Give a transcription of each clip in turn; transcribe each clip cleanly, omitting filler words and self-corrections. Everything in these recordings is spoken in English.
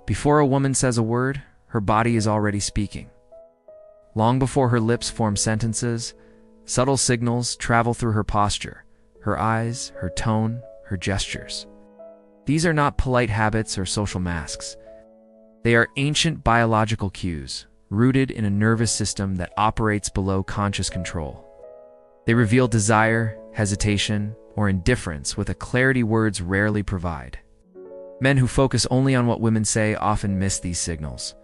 Before a woman says a word, her body is already speaking. Long before her lips form sentences, subtle signals travel through her posture, her eyes, her tone, her gestures. These are not polite habits or social masks. They are ancient biological cues, rooted in a nervous system that operates below conscious control. They reveal desire, hesitation, or indifference with a clarity words rarely provide. Men who focus only on what women say often miss these signals.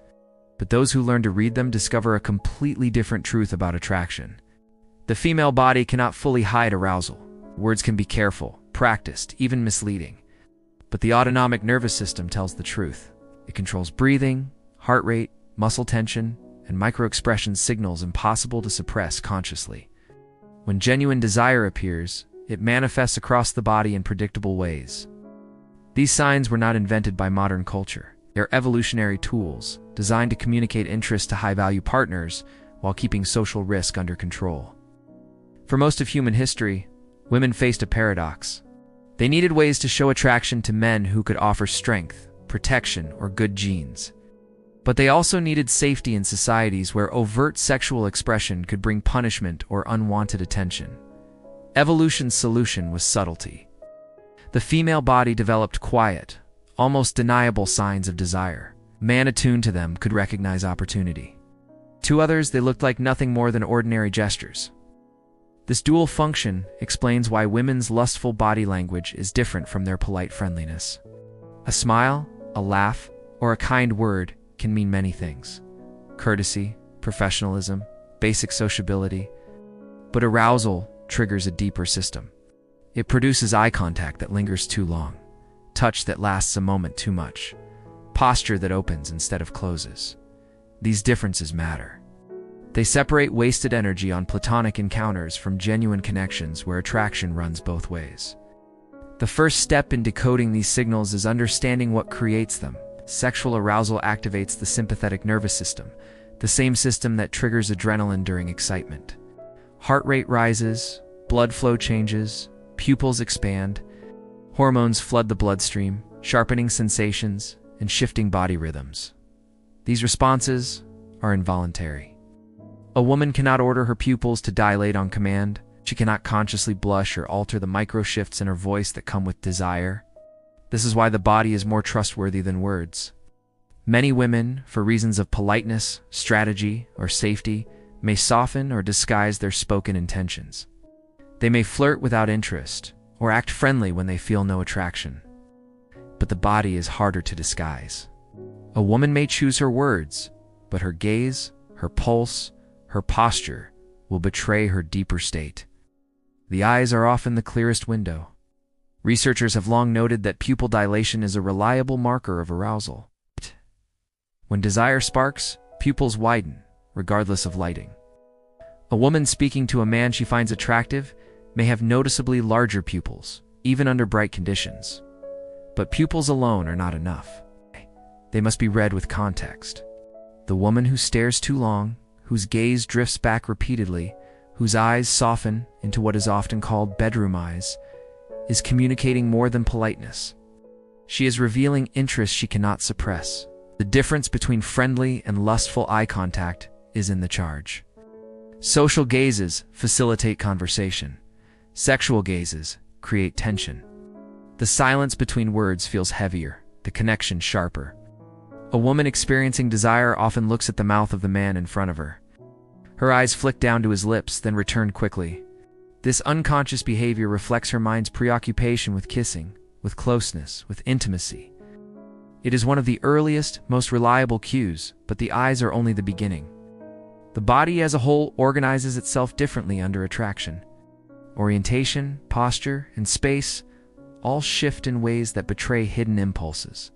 But those who learn to read them discover a completely different truth about attraction. The female body cannot fully hide arousal. Words can be careful, practiced, even misleading. But the autonomic nervous system tells the truth. It controls breathing, heart rate, muscle tension, and microexpression signals impossible to suppress consciously. When genuine desire appears, it manifests across the body in predictable ways. These signs were not invented by modern culture. They're evolutionary tools, designed to communicate interest to high-value partners while keeping social risk under control. For most of human history, women faced a paradox. They needed ways to show attraction to men who could offer strength, protection, or good genes. But they also needed safety in societies where overt sexual expression could bring punishment or unwanted attention. Evolution's solution was subtlety. The female body developed quiet, almost deniable signs of desire. Man attuned to them could recognize opportunity. To others, they looked like nothing more than ordinary gestures. This dual function explains why women's lustful body language is different from their polite friendliness. A smile, a laugh, or a kind word can mean many things. Courtesy, professionalism, basic sociability. But arousal triggers a deeper system. It produces eye contact that lingers too long, touch that lasts a moment too much, posture that opens instead of closes. These differences matter. They separate wasted energy on platonic encounters from genuine connections where attraction runs both ways. The first step in decoding these signals is understanding what creates them. Sexual arousal activates the sympathetic nervous system, the same system that triggers adrenaline during excitement. Heart rate rises, blood flow changes, pupils expand, hormones flood the bloodstream, sharpening sensations and shifting body rhythms. These responses are involuntary. A woman cannot order her pupils to dilate on command. She cannot consciously blush or alter the micro-shifts in her voice that come with desire. This is why the body is more trustworthy than words. Many women, for reasons of politeness, strategy, or safety, may soften or disguise their spoken intentions. They may flirt without interest, or act friendly when they feel no attraction. But the body is harder to disguise. A woman may choose her words, but her gaze, her pulse, her posture will betray her deeper state. The eyes are often the clearest window. Researchers have long noted that pupil dilation is a reliable marker of arousal. When desire sparks, pupils widen, regardless of lighting. A woman speaking to a man she finds attractive may have noticeably larger pupils, even under bright conditions. But pupils alone are not enough. They must be read with context. The woman who stares too long, whose gaze drifts back repeatedly, whose eyes soften into what is often called bedroom eyes, is communicating more than politeness. She is revealing interest she cannot suppress. The difference between friendly and lustful eye contact is in the charge. Social gazes facilitate conversation. Sexual gazes create tension. The silence between words feels heavier, the connection sharper. A woman experiencing desire often looks at the mouth of the man in front of her. Her eyes flick down to his lips, then return quickly. This unconscious behavior reflects her mind's preoccupation with kissing, with closeness, with intimacy. It is one of the earliest, most reliable cues, but the eyes are only the beginning. The body as a whole organizes itself differently under attraction. Orientation, posture, and space all shift in ways that betray hidden impulses.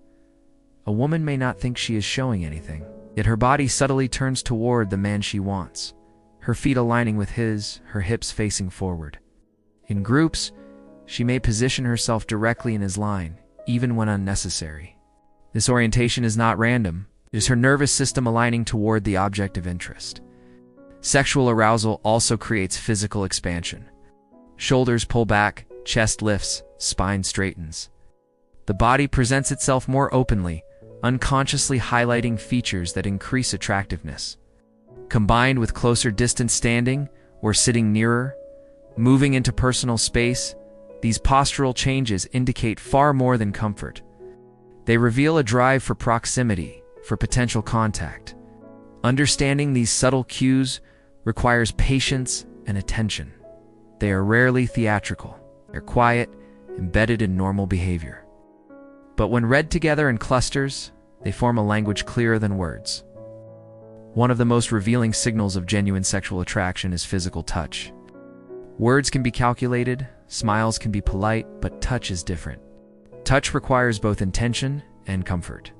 A woman may not think she is showing anything, yet her body subtly turns toward the man she wants, her feet aligning with his, her hips facing forward. In groups, she may position herself directly in his line, even when unnecessary. This orientation is not random. It is her nervous system aligning toward the object of interest. Sexual arousal also creates physical expansion. Shoulders pull back, chest lifts, spine straightens. The body presents itself more openly, unconsciously highlighting features that increase attractiveness. Combined with closer distance standing or sitting nearer, moving into personal space, these postural changes indicate far more than comfort. They reveal a drive for proximity, for potential contact. Understanding these subtle cues requires patience and attention. They are rarely theatrical. They're quiet, embedded in normal behavior. But when read together in clusters, they form a language clearer than words. One of the most revealing signals of genuine sexual attraction is physical touch. Words can be calculated, smiles can be polite, but touch is different. Touch requires both intention and comfort.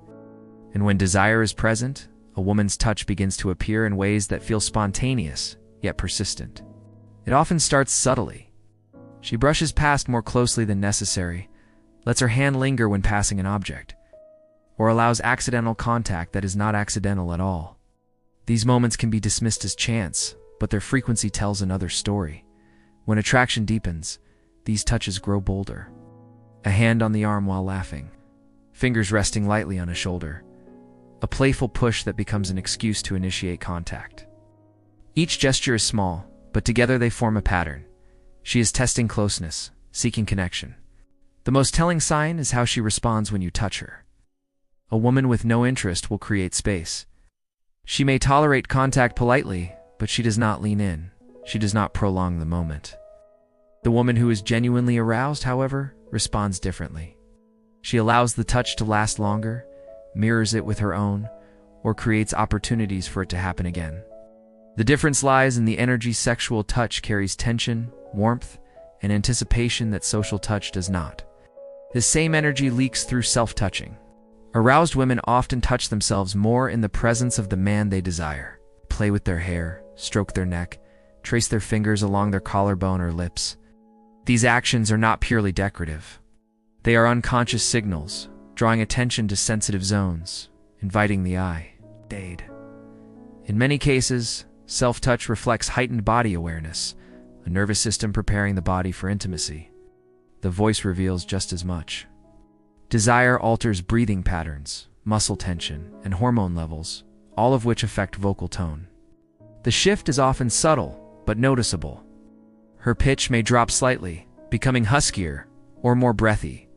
And when desire is present, a woman's touch begins to appear in ways that feel spontaneous, yet persistent. It often starts subtly. She brushes past more closely than necessary, lets her hand linger when passing an object, or allows accidental contact that is not accidental at all. These moments can be dismissed as chance, but their frequency tells another story. When attraction deepens, these touches grow bolder. A hand on the arm while laughing, fingers resting lightly on a shoulder, a playful push that becomes an excuse to initiate contact. Each gesture is small, but together they form a pattern. She is testing closeness, seeking connection. The most telling sign is how she responds when you touch her. A woman with no interest will create space. She may tolerate contact politely, but she does not lean in. She does not prolong the moment. The woman who is genuinely aroused, however, responds differently. She allows the touch to last longer, mirrors it with her own, or creates opportunities for it to happen again. The difference lies in the energy sexual touch carries tension, warmth, and anticipation that social touch does not. This same energy leaks through self-touching. Aroused women often touch themselves more in the presence of the man they desire. Play with their hair, stroke their neck, trace their fingers along their collarbone or lips. These actions are not purely decorative. They are unconscious signals, drawing attention to sensitive zones, inviting the eye. In many cases, self-touch reflects heightened body awareness, a nervous system preparing the body for intimacy. The voice reveals just as much. Desire alters breathing patterns, muscle tension, and hormone levels, all of which affect vocal tone. The shift is often subtle, but noticeable. Her pitch may drop slightly, becoming huskier or more breathy.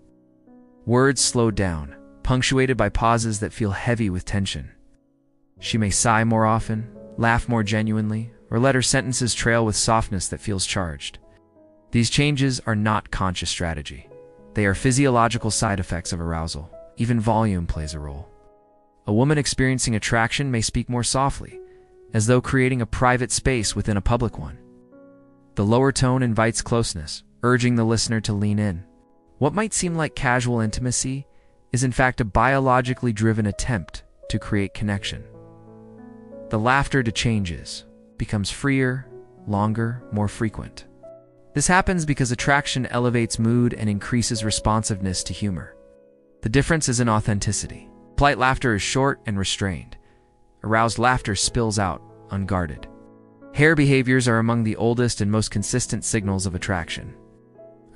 Words slow down, punctuated by pauses that feel heavy with tension. She may sigh more often, laugh more genuinely, or let her sentences trail with softness that feels charged. These changes are not conscious strategy. They are physiological side effects of arousal. Even volume plays a role. A woman experiencing attraction may speak more softly, as though creating a private space within a public one. The lower tone invites closeness, urging the listener to lean in. What might seem like casual intimacy is in fact a biologically driven attempt to create connection. The laughter changes, becomes freer, longer, more frequent. This happens because attraction elevates mood and increases responsiveness to humor. The difference is in authenticity. Polite laughter is short and restrained. Aroused laughter spills out, unguarded. Hair behaviors are among the oldest and most consistent signals of attraction.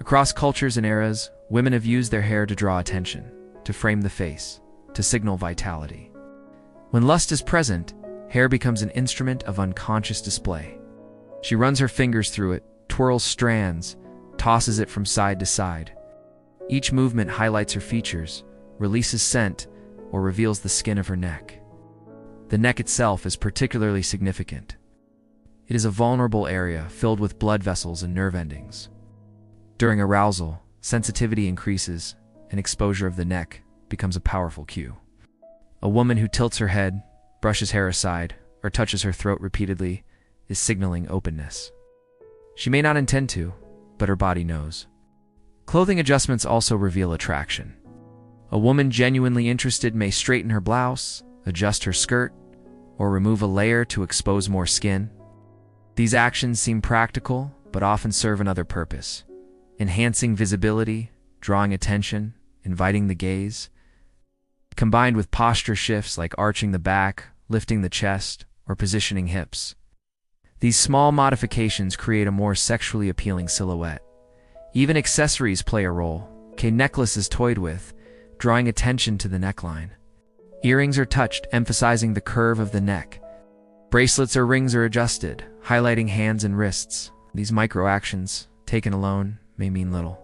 Across cultures and eras, women have used their hair to draw attention, to frame the face, to signal vitality. When lust is present, hair becomes an instrument of unconscious display. She runs her fingers through it, twirls strands, tosses it from side to side. Each movement highlights her features, releases scent, or reveals the skin of her neck. The neck itself is particularly significant. It is a vulnerable area filled with blood vessels and nerve endings. During arousal, sensitivity increases, and exposure of the neck becomes a powerful cue. A woman who tilts her head, brushes hair aside, or touches her throat repeatedly is signaling openness. She may not intend to, but her body knows. Clothing adjustments also reveal attraction. A woman genuinely interested may straighten her blouse, adjust her skirt, or remove a layer to expose more skin. These actions seem practical, but often serve another purpose: enhancing visibility, drawing attention, inviting the gaze. Combined with posture shifts like arching the back, lifting the chest, or positioning hips. These small modifications create a more sexually appealing silhouette. Even accessories play a role. A necklace is toyed with, drawing attention to the neckline. Earrings are touched, emphasizing the curve of the neck. Bracelets or rings are adjusted, highlighting hands and wrists. These micro-actions, taken alone, may mean little.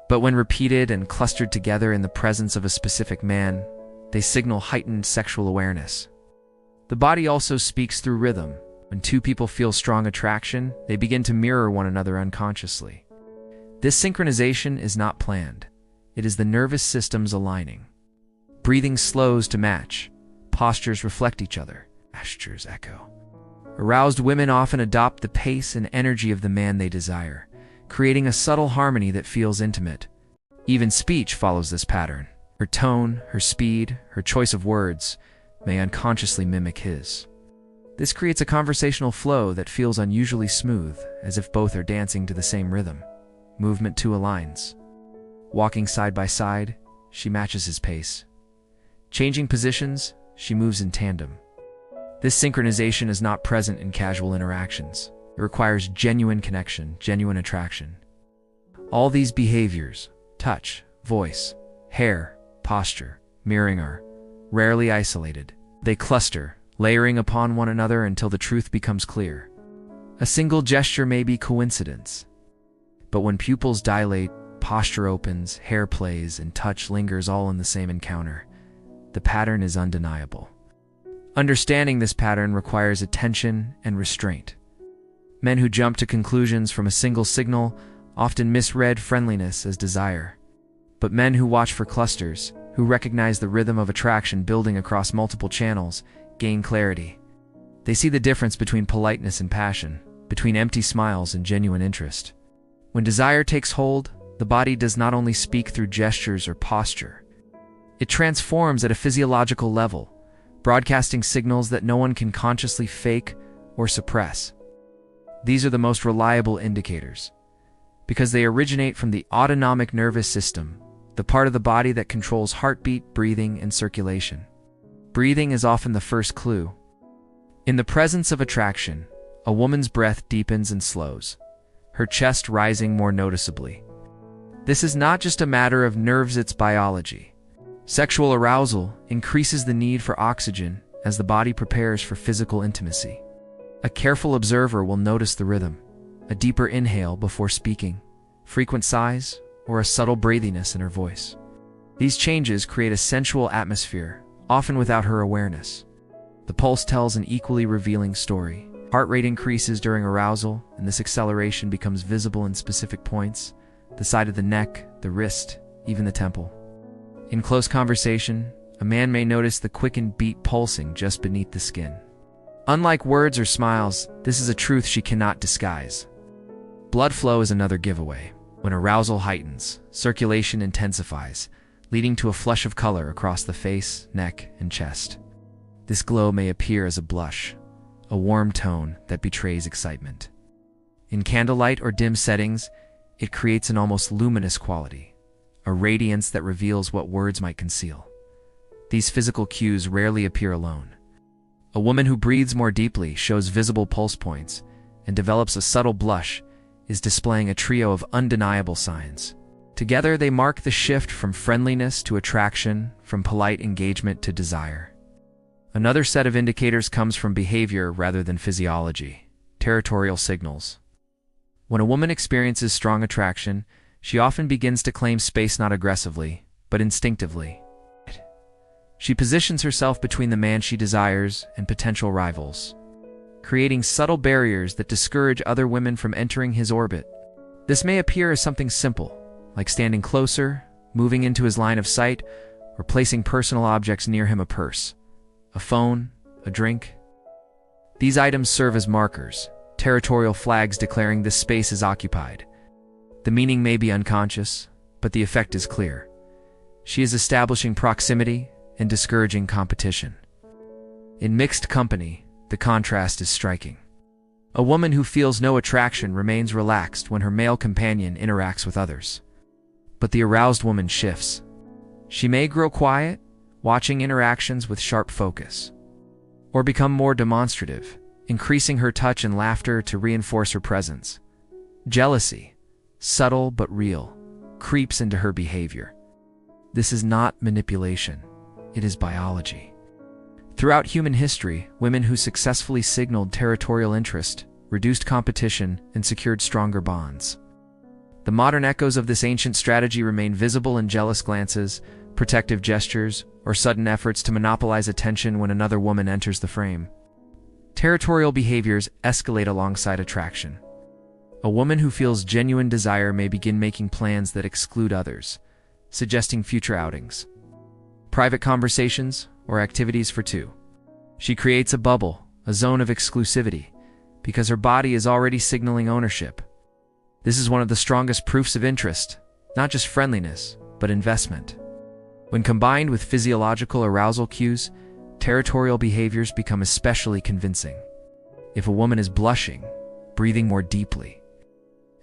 But when repeated and clustered together in the presence of a specific man, they signal heightened sexual awareness. The body also speaks through rhythm. When two people feel strong attraction, they begin to mirror one another unconsciously. This synchronization is not planned. It is the nervous systems aligning. Breathing slows to match. Postures reflect each other. Gestures echo. Aroused women often adopt the pace and energy of the man they desire, creating a subtle harmony that feels intimate. Even speech follows this pattern. Her tone, her speed, her choice of words may unconsciously mimic his. This creates a conversational flow that feels unusually smooth, as if both are dancing to the same rhythm. Movement too aligns. Walking side by side, she matches his pace. Changing positions, she moves in tandem. This synchronization is not present in casual interactions. It requires genuine connection, genuine attraction. All these behaviors, touch, voice, hair, posture, mirroring are rarely isolated. They cluster, layering upon one another until the truth becomes clear. A single gesture may be coincidence, but when pupils dilate, posture opens, hair plays, and touch lingers all in the same encounter, the pattern is undeniable. Understanding this pattern requires attention and restraint. Men who jump to conclusions from a single signal often misread friendliness as desire. But men who watch for clusters, who recognize the rhythm of attraction building across multiple channels, gain clarity. They see the difference between politeness and passion, between empty smiles and genuine interest. When desire takes hold, the body does not only speak through gestures or posture. It transforms at a physiological level, broadcasting signals that no one can consciously fake or suppress. These are the most reliable indicators, because they originate from the autonomic nervous system, the part of the body that controls heartbeat, breathing, and circulation. Breathing is often the first clue. In the presence of attraction, a woman's breath deepens and slows, her chest rising more noticeably. This is not just a matter of nerves, it's biology. Sexual arousal increases the need for oxygen as the body prepares for physical intimacy. A careful observer will notice the rhythm, a deeper inhale before speaking, frequent sighs, or a subtle breathiness in her voice. These changes create a sensual atmosphere, often without her awareness. The pulse tells an equally revealing story. Heart rate increases during arousal, and this acceleration becomes visible in specific points: the side of the neck, the wrist, even the temple. In close conversation, a man may notice the quickened beat pulsing just beneath the skin. Unlike words or smiles, this is a truth she cannot disguise. Blood flow is another giveaway. When arousal heightens, circulation intensifies, leading to a flush of color across the face, neck, and chest. This glow may appear as a blush, a warm tone that betrays excitement. In candlelight or dim settings, it creates an almost luminous quality, a radiance that reveals what words might conceal. These physical cues rarely appear alone. A woman who breathes more deeply, shows visible pulse points, and develops a subtle blush is displaying a trio of undeniable signs. Together, they mark the shift from friendliness to attraction, from polite engagement to desire. Another set of indicators comes from behavior rather than physiology: territorial signals. When a woman experiences strong attraction, she often begins to claim space not aggressively, but instinctively. She positions herself between the man she desires and potential rivals, creating subtle barriers that discourage other women from entering his orbit. This may appear as something simple, like standing closer, moving into his line of sight, or placing personal objects near him: a purse, a phone, a drink. These items serve as markers, territorial flags declaring this space is occupied. The meaning may be unconscious, but the effect is clear. She is establishing proximity and discouraging competition. In mixed company, the contrast is striking. A woman who feels no attraction remains relaxed when her male companion interacts with others. But the aroused woman shifts. She may grow quiet, watching interactions with sharp focus, or become more demonstrative, increasing her touch and laughter to reinforce her presence. Jealousy, subtle but real, creeps into her behavior. This is not manipulation. it is biology. Throughout human history, women who successfully signaled territorial interest, reduced competition, and secured stronger bonds. The modern echoes of this ancient strategy remain visible in jealous glances, protective gestures, or sudden efforts to monopolize attention when another woman enters the frame. Territorial behaviors escalate alongside attraction. A woman who feels genuine desire may begin making plans that exclude others, suggesting future outings, private conversations, or activities for two. She creates a bubble, a zone of exclusivity, because her body is already signaling ownership. This is one of the strongest proofs of interest, not just friendliness, but investment. When combined with physiological arousal cues, territorial behaviors become especially convincing. If a woman is blushing, breathing more deeply,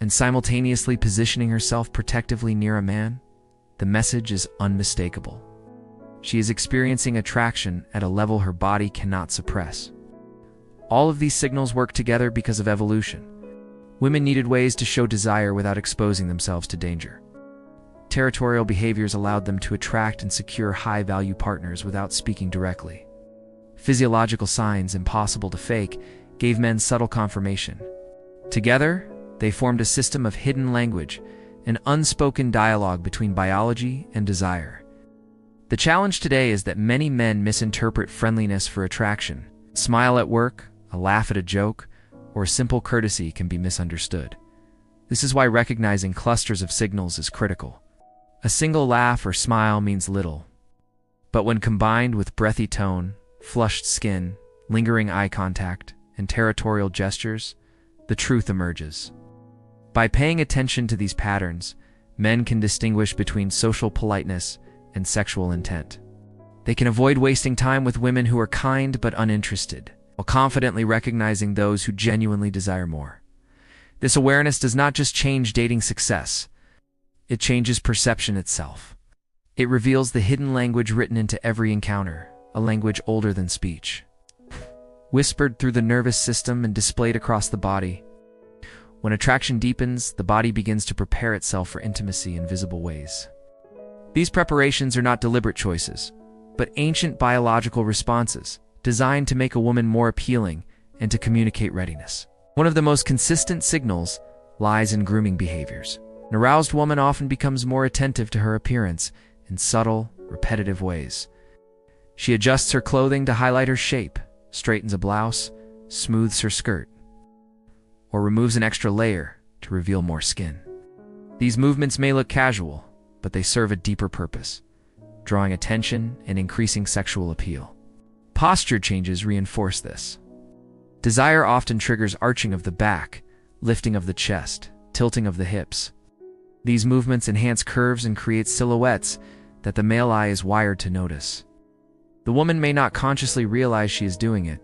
and simultaneously positioning herself protectively near a man, the message is unmistakable. She is experiencing attraction at a level her body cannot suppress. All of these signals work together because of evolution. Women needed ways to show desire without exposing themselves to danger. Territorial behaviors allowed them to attract and secure high-value partners without speaking directly. Physiological signs impossible to fake gave men subtle confirmation. Together, they formed a system of hidden language, an unspoken dialogue between biology and desire. The challenge today is that many men misinterpret friendliness for attraction. A smile at work, a laugh at a joke, or simple courtesy can be misunderstood. This is why recognizing clusters of signals is critical. A single laugh or smile means little, but when combined with breathy tone, flushed skin, lingering eye contact, and territorial gestures, the truth emerges. By paying attention to these patterns, men can distinguish between social politeness and sexual intent. They can avoid wasting time with women who are kind but uninterested, while confidently recognizing those who genuinely desire more. This awareness does not just change dating success, it changes perception itself. It reveals the hidden language written into every encounter, a language older than speech. Whispered through the nervous system and displayed across the body. When attraction deepens, the body begins to prepare itself for intimacy in visible ways. These preparations are not deliberate choices, but ancient biological responses, designed to make a woman more appealing and to communicate readiness. One of the most consistent signals lies in grooming behaviors. An aroused woman often becomes more attentive to her appearance in subtle, repetitive ways. She adjusts her clothing to highlight her shape, straightens a blouse, smooths her skirt, or removes an extra layer to reveal more skin. These movements may look casual, but they serve a deeper purpose, drawing attention and increasing sexual appeal. Posture changes reinforce this. Desire often triggers arching of the back, lifting of the chest, tilting of the hips. These movements enhance curves and create silhouettes that the male eye is wired to notice. The woman may not consciously realize she is doing it,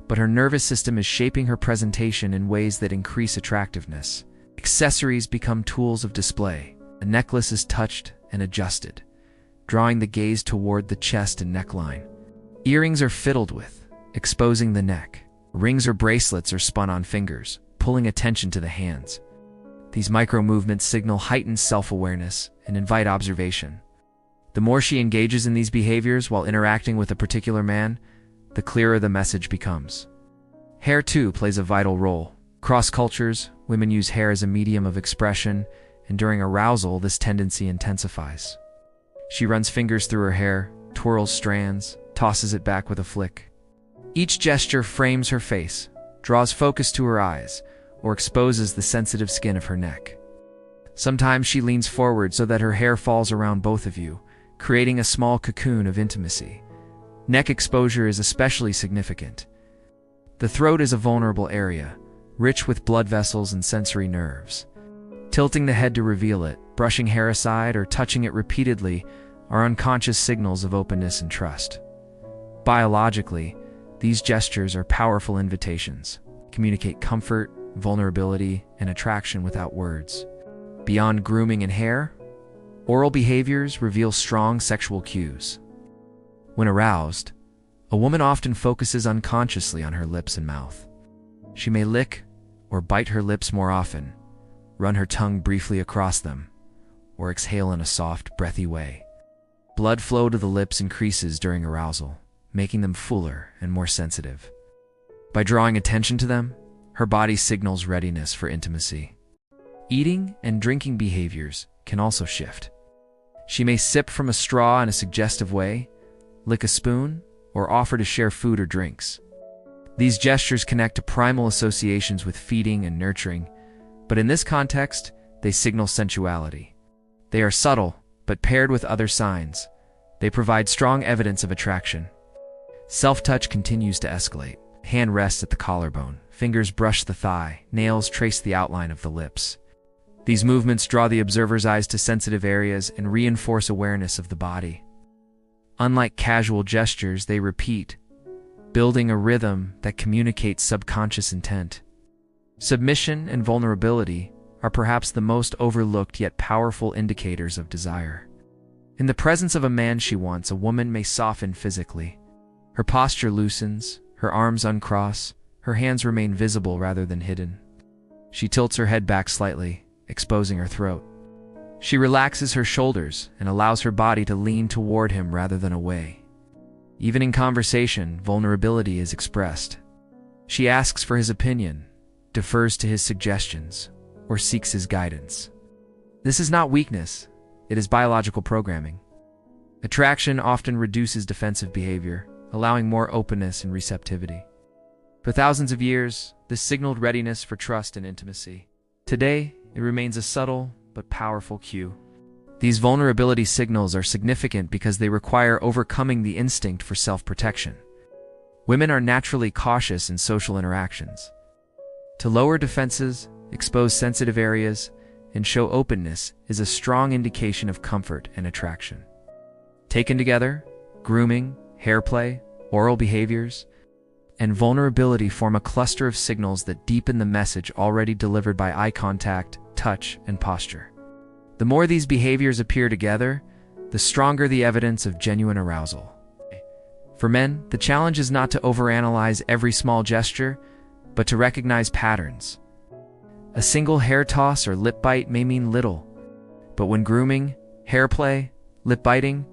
but her nervous system is shaping her presentation in ways that increase attractiveness. Accessories become tools of display. A necklace is touched and adjusted, drawing the gaze toward the chest and neckline. Earrings are fiddled with, exposing the neck. Rings or bracelets are spun on fingers, pulling attention to the hands. These micro-movements signal heightened self-awareness and invite observation. The more she engages in these behaviors while interacting with a particular man, the clearer the message becomes. Hair, too, plays a vital role. Across cultures, women use hair as a medium of expression, and during arousal, this tendency intensifies. She runs fingers through her hair, twirls strands, tosses it back with a flick. Each gesture frames her face, draws focus to her eyes, or exposes the sensitive skin of her neck. Sometimes she leans forward so that her hair falls around both of you, creating a small cocoon of intimacy. Neck exposure is especially significant. The throat is a vulnerable area, rich with blood vessels and sensory nerves. Tilting the head to reveal it, brushing hair aside, or touching it repeatedly are unconscious signals of openness and trust. Biologically, these gestures are powerful invitations, communicate comfort, vulnerability, and attraction without words. Beyond grooming and hair, oral behaviors reveal strong sexual cues. When aroused, a woman often focuses unconsciously on her lips and mouth. She may lick or bite her lips more often, run her tongue briefly across them, or exhale in a soft, breathy way. Blood flow to the lips increases during arousal, making them fuller and more sensitive. By drawing attention to them, her body signals readiness for intimacy. Eating and drinking behaviors can also shift. She may sip from a straw in a suggestive way, lick a spoon, or offer to share food or drinks. These gestures connect to primal associations with feeding and nurturing, but in this context, they signal sensuality. They are subtle, but paired with other signs, they provide strong evidence of attraction. Self-touch continues to escalate. Hand rests at the collarbone, fingers brush the thigh, nails trace the outline of the lips. These movements draw the observer's eyes to sensitive areas and reinforce awareness of the body. Unlike casual gestures, they repeat, building a rhythm that communicates subconscious intent. Submission and vulnerability are perhaps the most overlooked yet powerful indicators of desire. In the presence of a man she wants, a woman may soften physically. Her posture loosens, her arms uncross, her hands remain visible rather than hidden. She tilts her head back slightly, exposing her throat. She relaxes her shoulders and allows her body to lean toward him rather than away. Even in conversation, vulnerability is expressed. She asks for his opinion, defers to his suggestions, or seeks his guidance. This is not weakness, it is biological programming. Attraction often reduces defensive behavior, allowing more openness and receptivity. For thousands of years, this signaled readiness for trust and intimacy. Today, it remains a subtle but powerful cue. These vulnerability signals are significant because they require overcoming the instinct for self-protection. Women are naturally cautious in social interactions. To lower defenses, expose sensitive areas, and show openness is a strong indication of comfort and attraction. Taken together, grooming, hair play, oral behaviors, and vulnerability form a cluster of signals that deepen the message already delivered by eye contact, touch, and posture. The more these behaviors appear together, the stronger the evidence of genuine arousal. For men, the challenge is not to overanalyze every small gesture, but to recognize patterns. A single hair toss or lip bite may mean little, but when grooming, hair play, lip biting,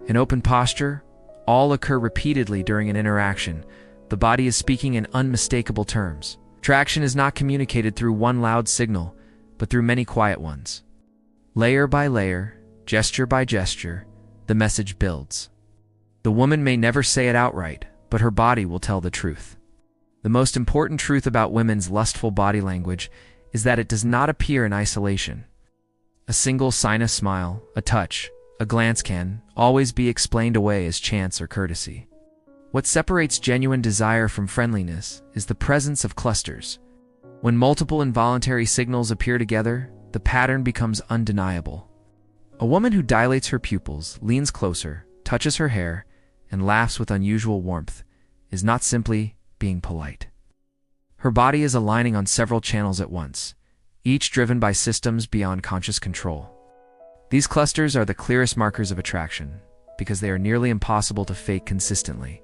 and open posture all occur repeatedly during an interaction, the body is speaking in unmistakable terms. Attraction is not communicated through one loud signal, but through many quiet ones. Layer by layer, gesture by gesture, the message builds. The woman may never say it outright, but her body will tell the truth. The most important truth about women's lustful body language is that it does not appear in isolation. A single sinus smile, a touch, a glance can always be explained away as chance or courtesy. What separates genuine desire from friendliness is the presence of clusters. When multiple involuntary signals appear together, the pattern becomes undeniable. A woman who dilates her pupils, leans closer, touches her hair, and laughs with unusual warmth is not simply being polite. Her body is aligning on several channels at once, each driven by systems beyond conscious control. These clusters are the clearest markers of attraction because they are nearly impossible to fake consistently.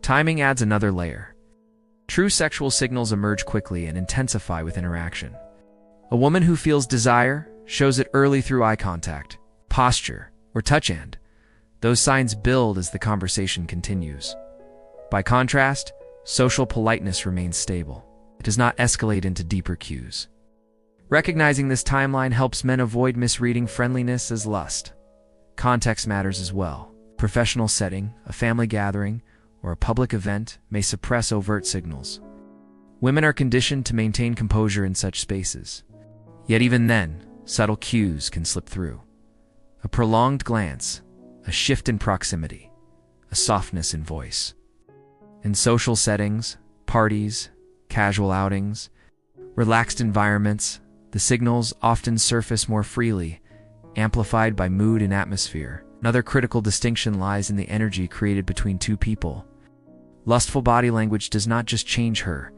Timing adds another layer. True sexual signals emerge quickly and intensify with interaction. A woman who feels desire shows it early through eye contact, posture, or touch, and those signs build as the conversation continues. By contrast, social politeness remains stable. It does not escalate into deeper cues. Recognizing this timeline helps men avoid misreading friendliness as lust. Context matters as well. Professional setting, a family gathering, or a public event may suppress overt signals. Women are conditioned to maintain composure in such spaces. Yet even then, subtle cues can slip through. A prolonged glance, a shift in proximity, a softness in voice. In social settings, parties, casual outings, relaxed environments, the signals often surface more freely, amplified by mood and atmosphere. Another critical distinction lies in the energy created between two people. Lustful body language does not just change her,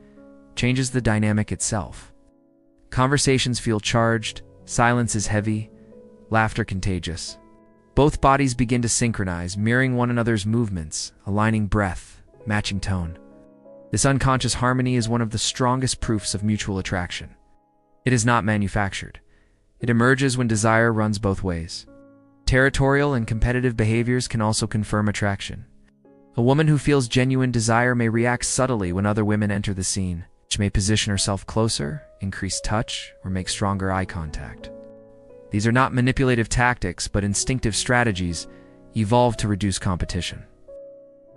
it changes the dynamic itself. Conversations feel charged, silence is heavy, laughter contagious. Both bodies begin to synchronize, mirroring one another's movements, aligning breath, matching tone. This unconscious harmony is one of the strongest proofs of mutual attraction. It is not manufactured. It emerges when desire runs both ways. Territorial and competitive behaviors can also confirm attraction. A woman who feels genuine desire may react subtly when other women enter the scene. She may position herself closer, increase touch, or make stronger eye contact. These are not manipulative tactics, but instinctive strategies evolved to reduce competition.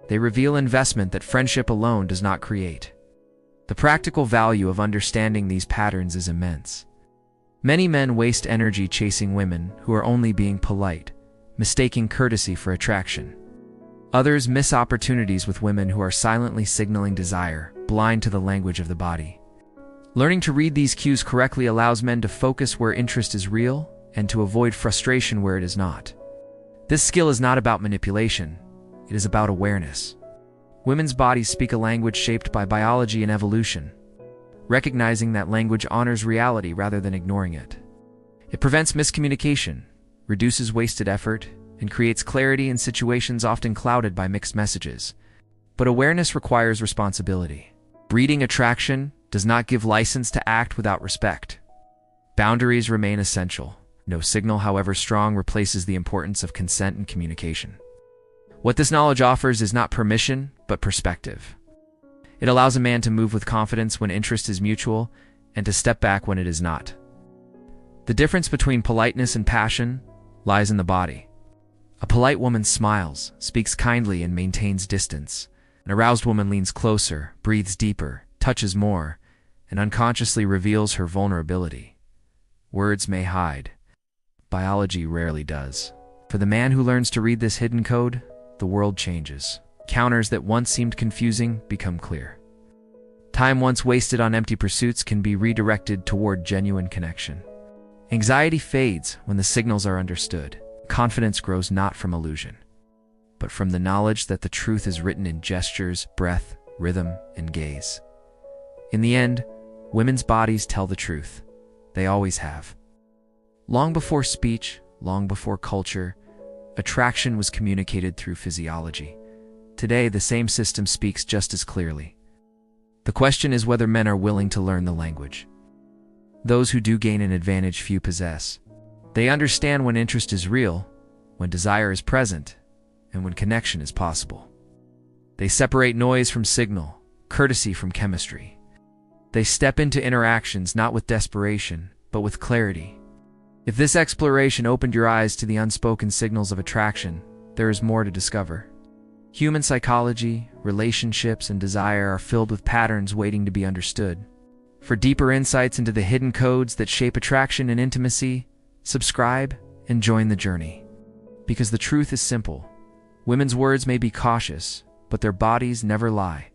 They reveal investment that friendship alone does not create. The practical value of understanding these patterns is immense. Many men waste energy chasing women who are only being polite, mistaking courtesy for attraction. Others miss opportunities with women who are silently signaling desire, blind to the language of the body. Learning to read these cues correctly allows men to focus where interest is real and to avoid frustration where it is not. This skill is not about manipulation, it is about awareness. Women's bodies speak a language shaped by biology and evolution. Recognizing that language honors reality rather than ignoring it. It prevents miscommunication, reduces wasted effort, and creates clarity in situations often clouded by mixed messages. But awareness requires responsibility. Reading attraction does not give license to act without respect. Boundaries remain essential. No signal, however strong, replaces the importance of consent and communication. What this knowledge offers is not permission, but perspective. It allows a man to move with confidence when interest is mutual, and to step back when it is not. The difference between politeness and passion lies in the body. A polite woman smiles, speaks kindly, and maintains distance. An aroused woman leans closer, breathes deeper, touches more, and unconsciously reveals her vulnerability. Words may hide. Biology rarely does. For the man who learns to read this hidden code, the world changes. Counters that once seemed confusing become clear. Time once wasted on empty pursuits can be redirected toward genuine connection. Anxiety fades when the signals are understood. Confidence grows not from illusion, but from the knowledge that the truth is written in gestures, breath, rhythm, and gaze. In the end, women's bodies tell the truth. They always have. Long before speech, long before culture, attraction was communicated through physiology. Today, the same system speaks just as clearly. The question is whether men are willing to learn the language. Those who do gain an advantage few possess. They understand when interest is real, when desire is present, and when connection is possible. They separate noise from signal, courtesy from chemistry. They step into interactions not with desperation, but with clarity. If this exploration opened your eyes to the unspoken signals of attraction, there is more to discover. Human psychology, relationships, and desire are filled with patterns waiting to be understood. For deeper insights into the hidden codes that shape attraction and intimacy, subscribe and join the journey. Because the truth is simple. Women's words may be cautious, but their bodies never lie.